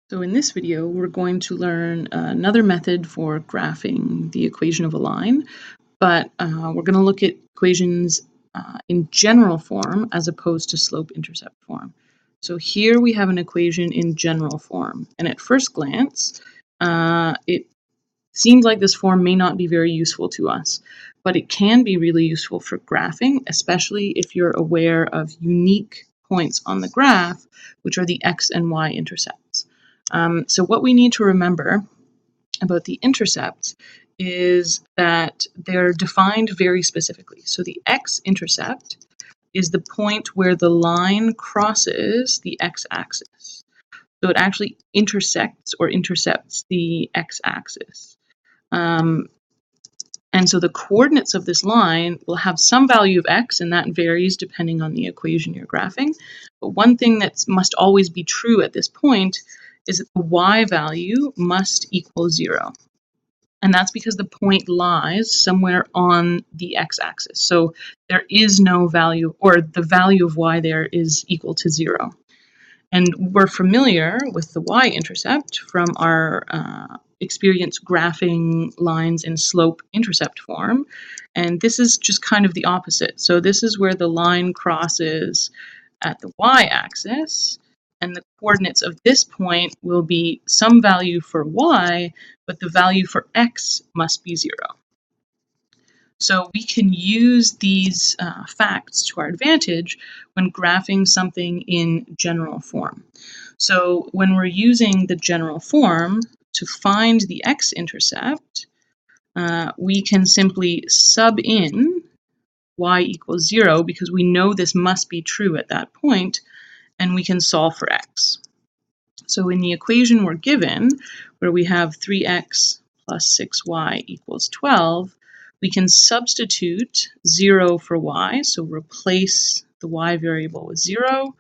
So in this video, we're going to learn another method for graphing the equation of a line, but we're going to look at equations in general form as opposed to slope-intercept form. So here we have an equation in general form, and at first glance, it seems like this form may not be very useful to us, but it can be really useful for graphing, especially if you're aware of unique points on the graph, which are the x and y intercepts. So what we need to remember about the intercepts is that they're defined very specifically. So the x-intercept is the point where the line crosses the x-axis. So it actually intersects or intercepts the x-axis. And so the coordinates of this line will have some value of x, and that varies depending on the equation you're graphing. But one thing that must always be true at this point is that the y value must equal 0. And that's because the point lies somewhere on the x-axis. So there is no value, or the value of y there is equal to 0. And we're familiar with the y-intercept from our experience graphing lines in slope-intercept form. And this is just kind of the opposite. So this is where the line crosses at the y-axis, and the coordinates of this point will be some value for y, but the value for x must be 0. So we can use these facts to our advantage when graphing something in general form. So when we're using the general form to find the x-intercept, we can simply sub in y equals 0 because we know this must be true at that point, and we can solve for x. So in the equation we're given, where we have 3x plus 6y equals 12, we can substitute 0 for y, so replace the y variable with 0,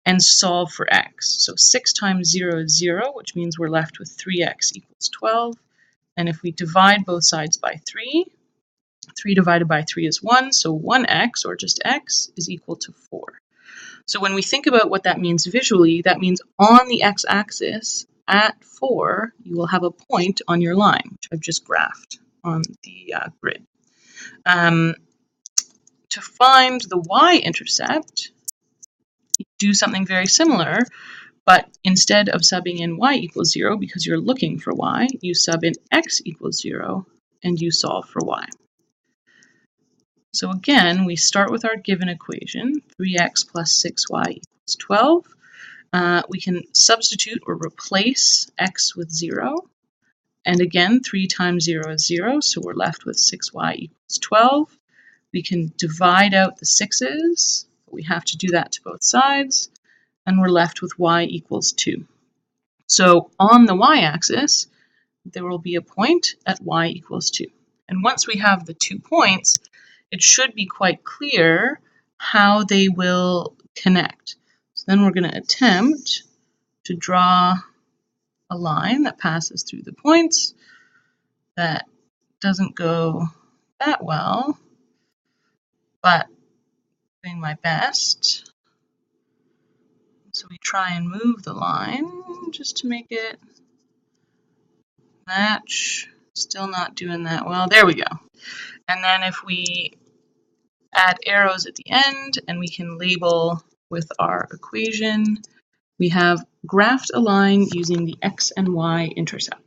and solve for x. So 6 times 0 is 0, which means we're left with 3x equals 12. And if we divide both sides by 3, 3 divided by 3 is 1, so 1x, or just x, is equal to 4. So when we think about what that means visually, that means on the x-axis at 4, you will have a point on your line, which I've just graphed on the grid. To find the y-intercept, you do something very similar, but instead of subbing in y equals 0 because you're looking for y, you sub in x equals 0 and you solve for y. So again, we start with our given equation, 3x plus 6y equals 12. We can substitute or replace x with 0. And again, 3 times 0 is 0, so we're left with 6y equals 12. We can divide out the 6's. We have to do that to both sides. And we're left with y equals 2. So on the y-axis, there will be a point at y equals 2. And once we have the 2 points, it should be quite clear how they will connect. So then we're going to attempt to draw a line that passes through the points. That doesn't go that well, but I'm doing my best. So we try and move the line just to make it match. Still not doing that well. There we go. And then if we add arrows at the end and we can label with our equation, we have graphed a line using the x and y intercept.